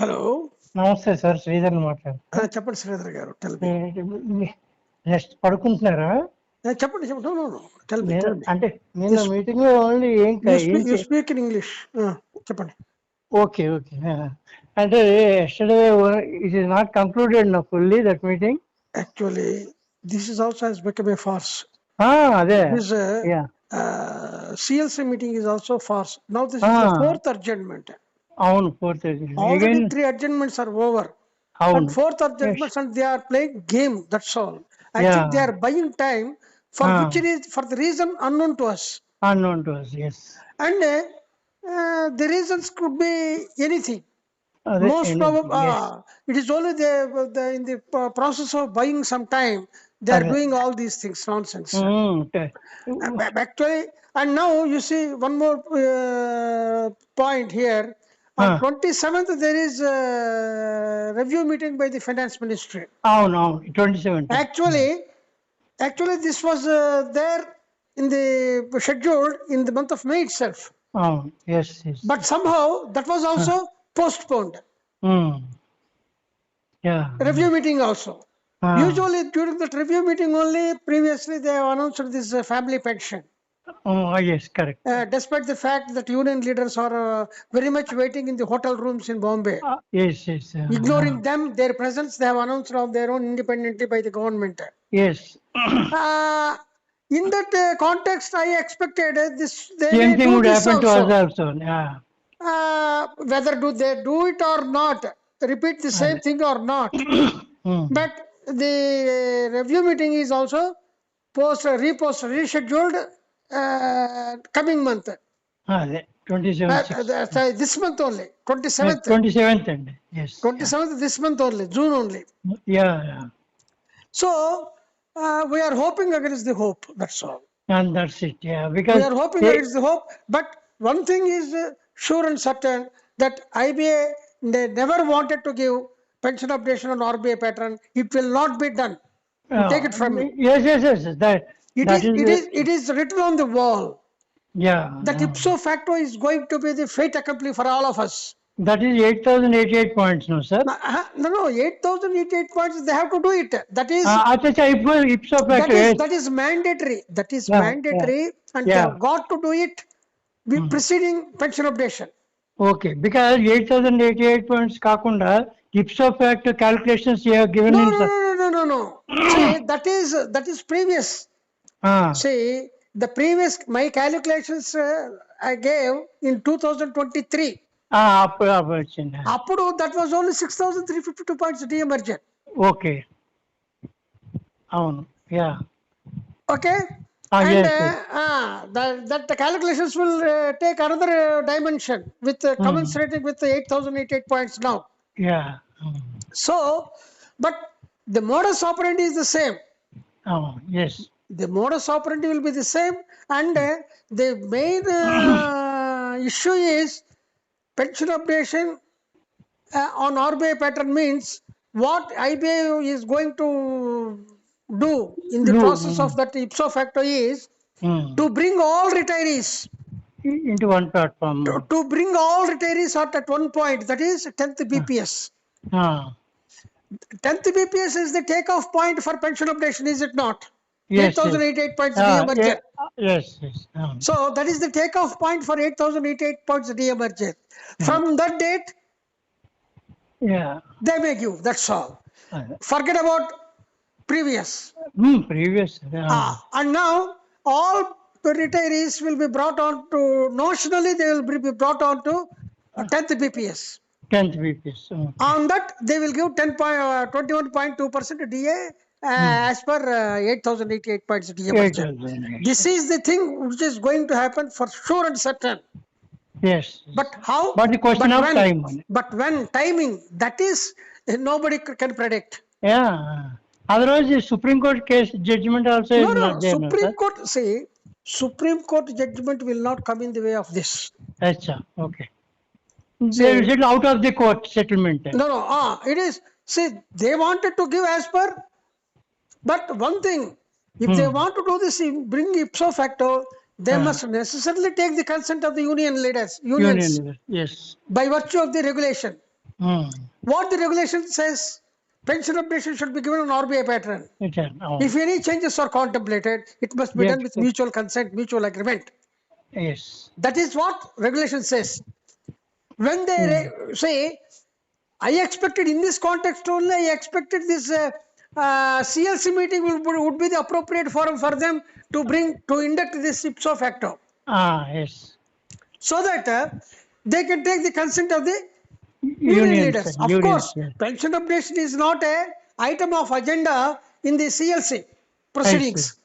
Hello నమస్తే sir, Sridhar మాట్లాడుతున్నా. చెప్పండి Sridhar garu. Tell me. Next పడుకుంటున్నారా? చెప్పండి చెప్పండి. Tell me. అంటే నేను మీటింగ్ లో only you speak in English. చెప్పండి. Okay okay. అంటే yesterday it is not concluded now fully that meeting. Actually, this is also has become a farce. అదే. This CLC meeting is also farce. Now this is the fourth adjournment. అవును, fourth adjournment. Already 3 adjournments are over. And fourth adjournment, and they are playing game. That's all. I think they are buying time for which it is for the reason unknown to us. Unknown to us, yes. And the reasons could be anything. Most probably, it is only in the process of buying some time. They are doing all these things, nonsense. Actually, and now you see one more point here. On 27th, there is a review meeting by the finance ministry. Oh no, 27th. Actually, this was there in the scheduled in the month of May itself. Oh yes, yes. But somehow that was also postponed. Yeah. Review meeting also. Usually during that review meeting only, previously they have announced this family pension. Oh yes, correct. Despite the fact that union leaders are very much waiting in the hotel rooms in Bombay. Yes, yes. Ignoring them, their presence, they have announced on their own independently by the government. Yes. In that context, I expected this. Same thing would happen to us also. Yeah. Whether they do it or not, repeat the same thing or not. But the review meeting is also rescheduled coming month. 27th. This month only. 27th. 27th and yes. 27th this month only. June only. Yeah. So we are hoping against the hope. That's all. And that's it. Yeah, because we are hoping against the hope. But one thing is sure and certain, that IBA, they never wanted to give pension updation on RBI pattern. It will not be done. Take it from me. Yes. It is written on the wall. Yeah. That ipso facto is going to be the fait accompli for all of us. That is 8,088 points, no sir? No, 8,088 points, they have to do it. That is ipso facto. That is mandatory. That is mandatory, and they have got to do it with preceding pension updation. Okay, because 8,088 points kakunda ipso facto calculations you have given No. See, that is previous. See, the previous my calculations I gave in 2023. Appudu that was only 6,352 points de-emergent. Okay. Yeah. Okay. And that the calculations will take another dimension with commensurating with the 8,088 points now. Yeah. So, but the modus operandi is the same. Yes. The modus operandi will be the same, and the main issue is pension updation on RBI pattern means what IBA is going to do in the process of that ipso facto is to bring all retirees into one platform. To bring all retirees at one point, that is 10th BPS. 10th BPS is the takeoff point for pension updation, is it not? Yes. 8,088 points de-emergent. Yes. So that is the takeoff point for 8,088 points de-emergent. From that date, they may give. That's all. Forget about previous. Previous. And now all retirees will be brought on to, notionally they will be brought on to 10th BPS. 10th BPS. On that they will give 21.2% DA as per 8,088 points de-emergent. This is the thing which is going to happen for sure and certain. Yes. But how? But the question of time. But when timing, that is nobody can predict. Yeah. Otherwise, the Supreme Court case judgment also is not there. Supreme Court judgment will not come in the way of this. Achha, okay. They will settle out of the court settlement. No. It is. See, they wanted to give as per. But one thing, if they want to do this, bring ipso facto, they must necessarily take the consent of the union leaders. Unions. Yes. By virtue of the regulation. What the regulation says, pension updation should be given on RBI pattern. If any changes are contemplated, it must be done with mutual consent, mutual agreement. Yes. That is what regulation says. When they say, I expected in this context only, I expected this CLC meeting would be the appropriate forum for them to induct this ipso facto. Yes. So that they can take the consent of the union leaders. Of course, pension updation is not a item of agenda in the CLC proceedings.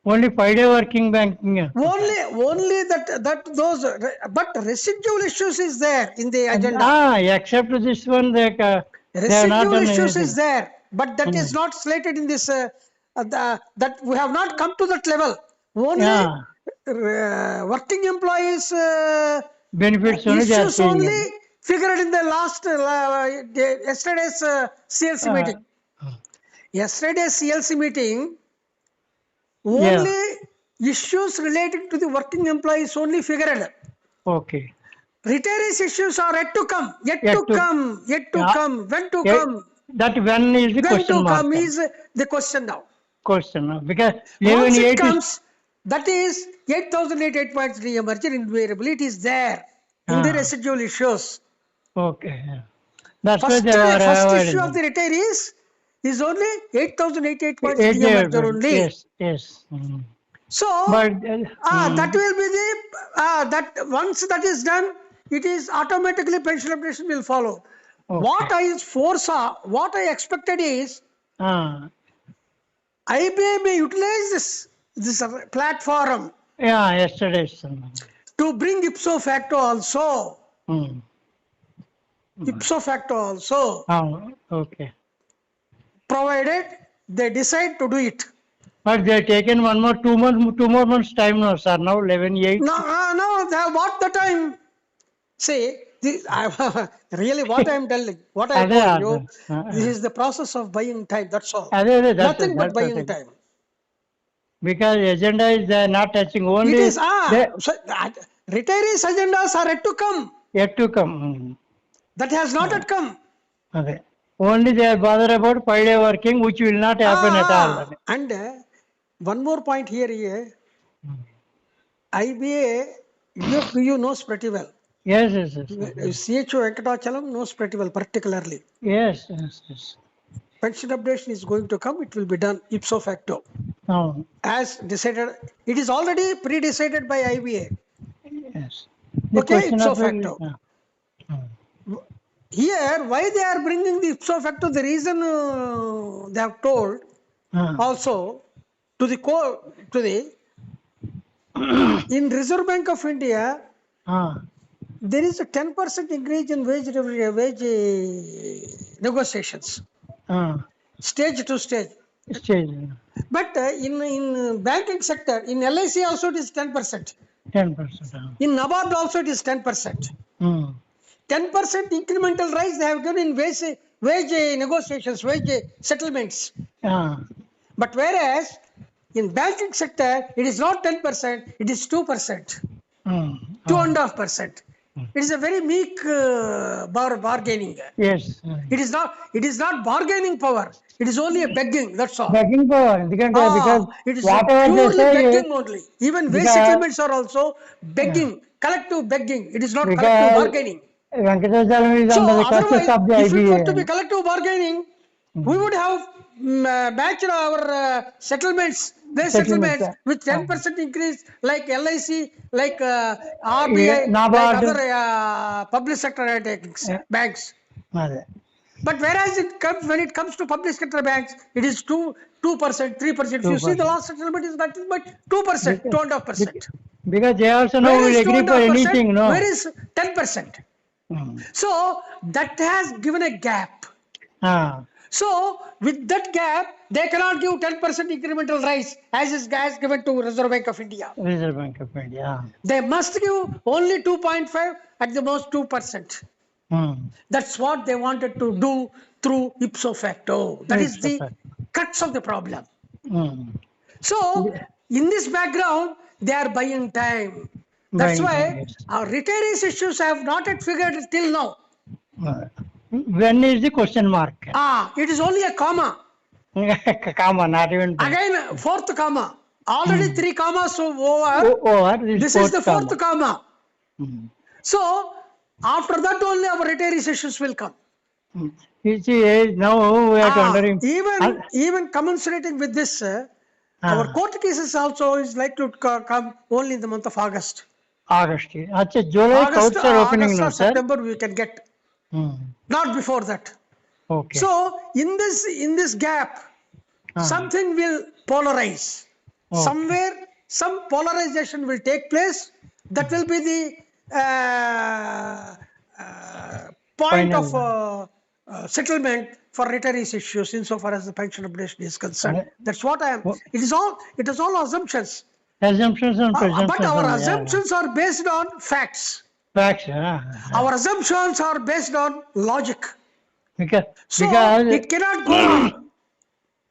Only 5-day working banking. Only that those, but residual issues is there in the agenda. Except this one, they have not Residual done issues anything. is there, but that is not slated in this. That we have not come to that level. Only working employees Benefits issues only figured in the last yesterday's CLC meeting. Yesterday's CLC meeting, only issues related to the working employees only figured. Okay. Retirees issues are yet to come. Yet to come. When to come? That when is the When question to mark? come is the question now. Because Once it comes, that is 8,088.3 emergent invariably, it is there in the residual issues. Okay. That's First issue of the retirees is only 8,088.3 emergent only. Yes. So, that will be the, that once that is done, it is automatically pension updation will follow. Okay. What I expected is, IBA may utilize this platform yesterday to bring ipso facto also. Ipso facto also. Okay. Provided they decide to do it. But they have taken 2 months time now, sir. Now 11/8. No, they have bought the time. See, really what I am telling, what I told you, this is the process of buying time, that's all. Nothing but buying time. Because agenda is not touching only. It is, retirees agendas are yet to come. Yet to come. That has not yet come. Okay. Only they are bothered about 5-day working, which will not happen at all. And one more point here, IBA, UFBU knows pretty well. Yes. 𝐶HO Venkatachalam knows pretty well, particularly. Yes. Pension updation is going to come, it will be done ipso facto. As decided, it is already pre-decided by IBA. Yes. Okay, ipso facto. Here, why they are bringing the ipso facto, the reason they have told also to the in Reserve Bank of India, there is a 10% increase in wage negotiations, stage to stage. But in banking sector, in LIC also it is 10%. 10%. In NABARD also it is 10%. 10% incremental rise they have given in wage negotiations, wage settlements. But whereas in banking sector, it is not 10%, it is 2%, 2.5%. It is a very meek bargaining. Yes. It is not bargaining power. It is only a begging, that's all. Begging power. Because it is purely begging only. Even wage settlements are also begging, collective begging. It is not collective bargaining. So otherwise, if it were to be collective bargaining, we would have matched our settlements, wage settlements with 10% increase like LIC, like RBI, like other public sector banks. But whereas when it comes to public sector banks, it is 2%, 3%. If you see the last settlement is nothing but 2%, 2.5%. Because they also know will agree for anything, no? Where is 10%? So that has given a gap. So with that gap, they cannot give 10% incremental rise as is given to Reserve Bank of India. Reserve Bank of India. They must give only 2.5, at the most 2%. That's what they wanted to do through ipso facto. That is the crux of the problem. So in this background, they are buying time. That's why our retirees issues have not yet figured till now. When is the question mark? It is only a comma. Comma, not even. Again, fourth comma. Already 3 commas over. Over This is the fourth comma. comma. So, after that only our retiring sessions will come. You see, now we are wondering. Even commensurating with this, our court cases also is likely to come only in the month of August. August. Achha, July courts are opening August now, or sir. September we can get. Not before that. Okay. So, in this gap, something will polarize. Okay. Somewhere, some polarization will take place. That will be the point Final. of settlement for retirees issues insofar as the pension updation is concerned. That's what I am. It is all assumptions. Assumptions and presumptions. But our assumptions are based on facts. Facts. Our assumptions are based on logic. Because it cannot go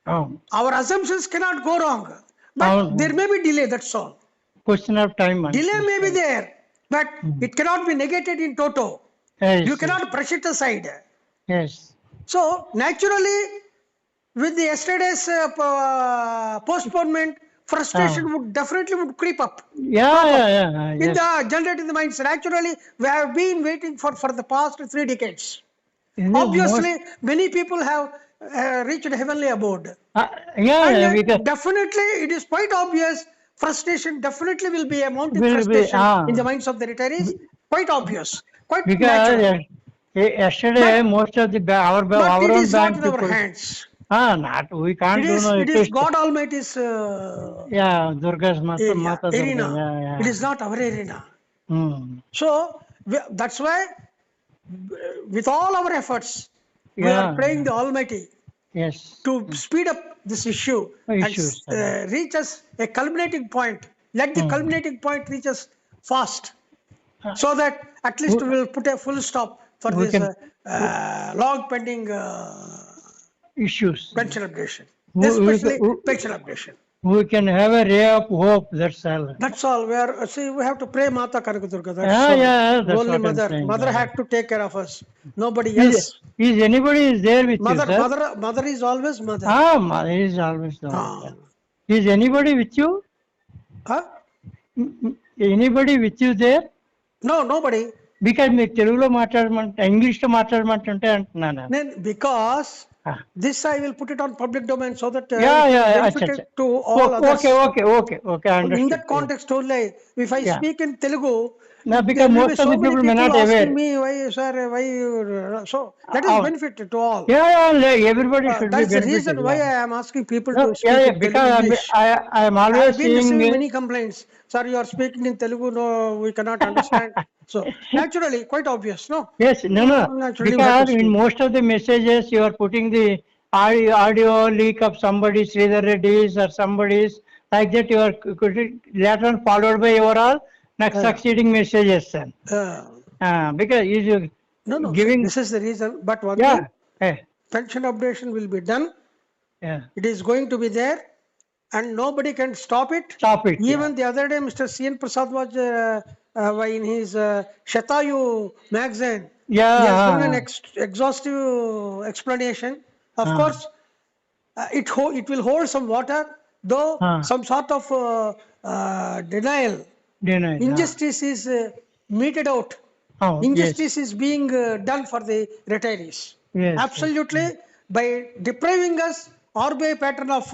wrong. Our assumptions cannot go wrong. But there may be delay, that's all. Question of time. Delay may be there, but it cannot be negated in toto. Yes, You cannot brush it aside. Yes. So, naturally, with the yesterday's postponement, frustration would definitely creep up. Yeah. In the generating the minds. Naturally, we have been waiting for the past 3 decades. Obviously, many people have reached heavenly abode. Definitely, it is quite obvious. Frustration definitely will be a mounting frustration in the minds of the retirees. Quite obvious. Quite natural. Yesterday, most of our own bank But it is not in people. our hands. We can't do no. It is God Almighty's Durga's Mata arena. It is not our arena. So, that's why, with all our efforts, we are praying the Almighty to speed up this issue and reach us a culminating point. Let the culminating point reach us fast, so that at least we will put a full stop for this long pending issues. Pension updation, especially pension updation. We can have a ray of hope. That's all. That's all. We have to pray Mata Kanakadurga. That's only mother had to take care of us. Nobody else. Is anybody there with you, sir? Mother is always mother. Mother is always there. Is anybody with you? Anybody with you there? No, nobody. Because me Telugulo English to maatladamante because this I will put it on public domain so that benefit to all others. Okay. In that context only, if I speak in Telugu, because most of the people may not aware. Me, why, sir, why? So that is benefit to all. Everybody should be benefited. That's the reason why I am asking people to speak in because Telugu. I am always I have been seeing receiving many complaints. Sir, you are speaking in Telugu. No, we cannot understand. So naturally, quite obvious, no? Yes, no. Because in most of the messages, you are putting the audio leak of somebody, Sridhar Reddy's or somebody's, like that. You are later on followed by overall next succeeding messages, sir. Because you giving. This is the reason. But one thing, pension updation will be done. It is going to be there, and nobody can stop it. Even the other day, Mr. C.N. Prasad was in his Shatayu magazine. He has given an exhaustive explanation. Of course, it will hold some water, though some sort of denial. Injustice is meted out. Injustice is being done for the retirees. Absolutely. By depriving us RBI pattern of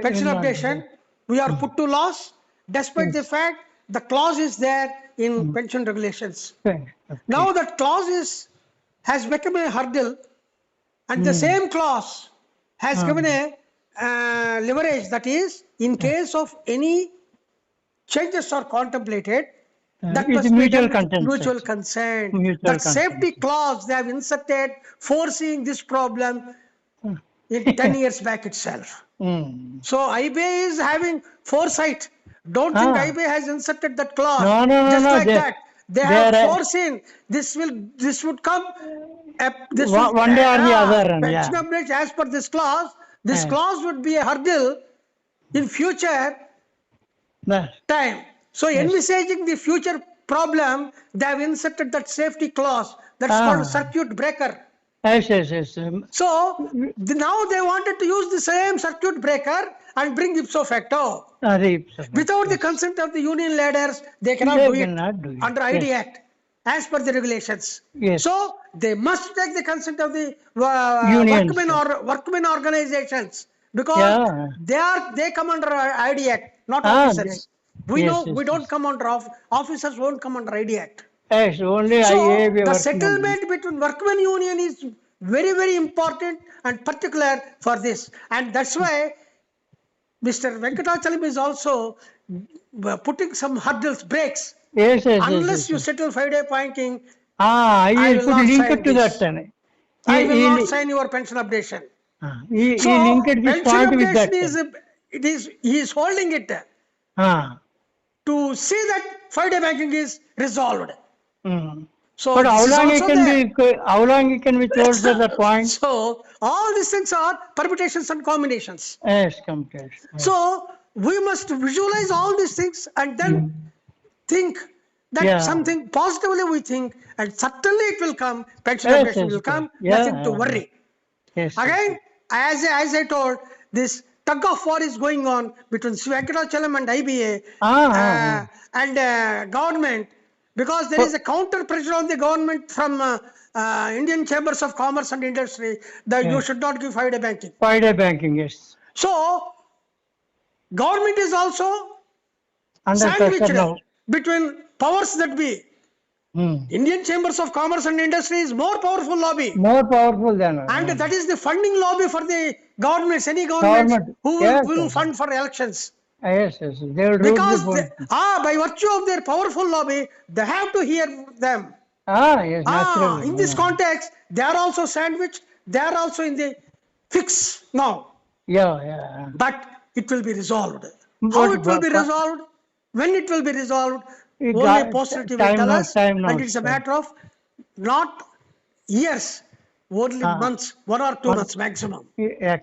pension updation, we are put to loss, despite the fact the clause is there in pension regulations. Now that clause has become a hurdle, and the same clause has given a leverage, that is, in case of any changes are contemplated, that must be done with mutual consent. That safety clause they have inserted, foreseeing this problem in 10 years back itself. So IBA is having foresight. Don't think IBA has inserted that clause just like that. They have foreseen this would come. One day or the other. Pension update as per this clause. This clause would be a hurdle in future time. So envisaging the future problem, they have inserted that safety clause. That's called circuit breaker. Yes. So now they wanted to use the same circuit breaker and bring ipso facto. Without the consent of the union leaders, they cannot do it under ID Act as per the regulations. Yes. So they must take the consent of the Unions. workmen organizations, because they come under ID Act, not officers. We know we don't come under officers won't come under ID Act. Yes, only So IAB the settlement between workmen union is very, very important and particular for this, and that's why Mr. 𝐕𝐢𝐼𝐴𝐶𝐚 is also putting some hurdles, breaks. Yes. Unless you settle 5-day banking, I will not link sign it to this. that. I will not sign your pension updation. He So linked this pension point with that. updation he is holding it to see that 5-day banking is resolved. So but how this is long also it can be closed at that point? So all these things are permutations and combinations. Yes, combinations. So we must visualize all these things and then think that something positively we think, and certainly it will come. Pension updation will come. Nothing to worry. Yes. Again, as I told, this tug of war is going on between 𝐕𝐢𝐼𝐴𝐶𝐚 and IBA and government, because there is a counter pressure on the government from Indian Chambers of Commerce and Industry that you should not give 5-day banking. 5-day banking, yes. So government is also under sandwiched between powers that be. Indian Chambers of Commerce and Industry is more powerful lobby. More powerful than and that is the funding lobby for the governments, any government who will fund for elections. Yes. They will because by virtue of their powerful lobby, they have to hear them. Yes, naturally. In this context, they are also sandwiched. They are also in the fix now. But it will be resolved. How it will be resolved? When it will be resolved? Only posterity will tell us, and it's a matter of not years, only months, 1 or 2 months maximum. Yes.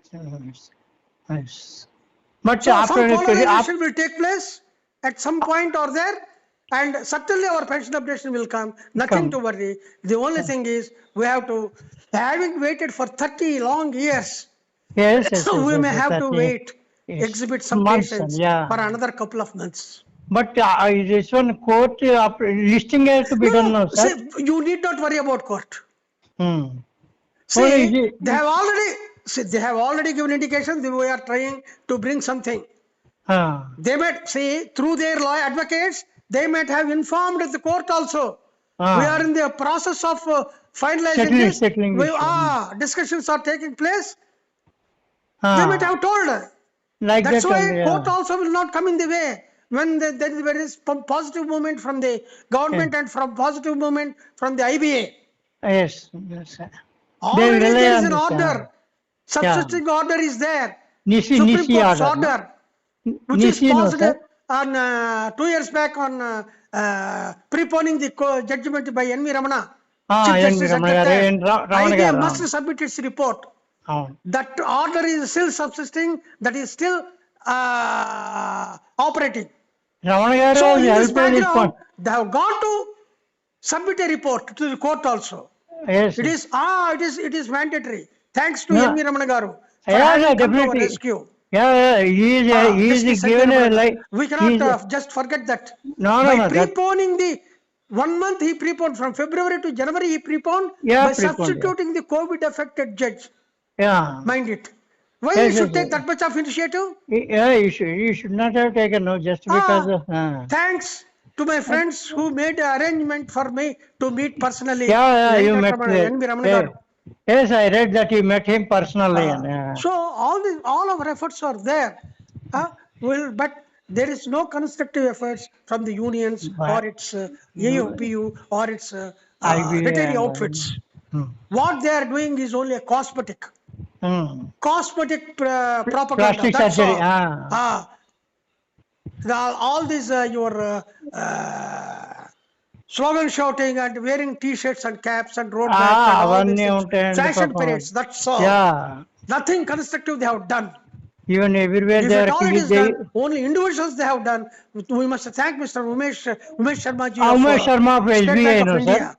But so some polarization will take place at some point or there, and certainly our pension updation will come. Nothing to worry. The only thing is we have to, having waited for 30 long years, we may have to wait, exhibit some patience for another couple of months. But this one court listing has to be done now, sir. See, you need not worry about court. See, they have already given indication that we are trying to bring something. They might see through their law advocates, they might have informed the court also. We are in the process of finalizing this. Discussions are taking place. They might have told. That's why court also will not come in the way. When there is positive movement from the government and from positive movement from the IBA. Yes. Already there is an order. Subsisting order is there. Supreme Court's order, which is positive on 2 years back on preponing the judgment by N.V. Ramana. Chief Justice IBA must submit its report. That order is still subsisting. That is still operating. So in this background, they have got to submit a report to the court also. It is mandatory. Thanks to N.V. Ramana Garu for having come to our rescue. He is given a we cannot just forget that. By preponing the 1 month, he preponed from February to January. He preponed by substituting the COVID affected judge. Mind it. Why you should take that much of initiative? You should not have taken just because. Thanks to my friends who made an arrangement for me to meet personally. You met Yes, I read that you met him personally. So all our efforts are there. But there is no constructive efforts from the unions or its AUPU or its retiring outfits. What they are doing is only a cosmetic. Cosmetic propaganda. Plastic surgery. All these your slogan shouting and wearing T-shirts and caps and road bags and all these things. Fashion parades. That's all. Nothing constructive they have done. Even everywhere If they at are all it is they, done, only individuals they have done. We must thank Mr. Umesh Sharma ji of Umesh Sharma of State SBI, Bank you of know, sir. India,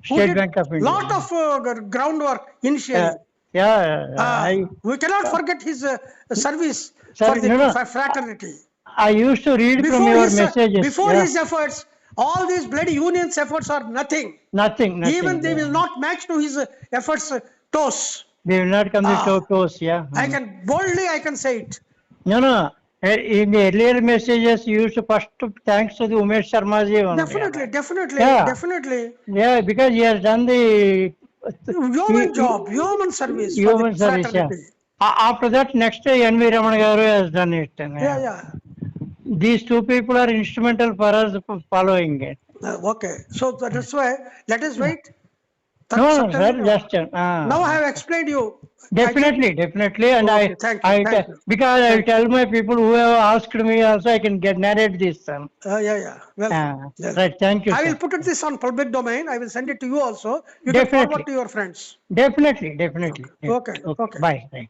who State did Bank of India. lot of groundwork initially. Yeah, We cannot forget his service sir, for the no, no. fraternity. I used to read from your messages. Before Yeah. his efforts, all these bloody unions efforts are nothing. Nothing. Even they Yeah. will not match to his efforts toes. They will not come Ah. to toes, yeah. I can say it. No. In the earlier messages, you used to first thanks to the Umesh Sharma ji only. Definitely. Yeah, because he has done the Yeoman job, yeoman service for human the service. Yeah. fraternity. After that, next N.V. Ramana Garu has done it. Yeah. These two people are instrumental for us following it. Okay. So that's why let us wait. No, sir, just Now I have explained you. Definitely, and Okay, thank you. because I will tell my people who have asked me also, I can narrate this. Yeah. Well, right. Thank you. I Sir. will put this on public domain. I will send it to you also. You Definitely. can forward to your friends. Definitely. Okay. Bye.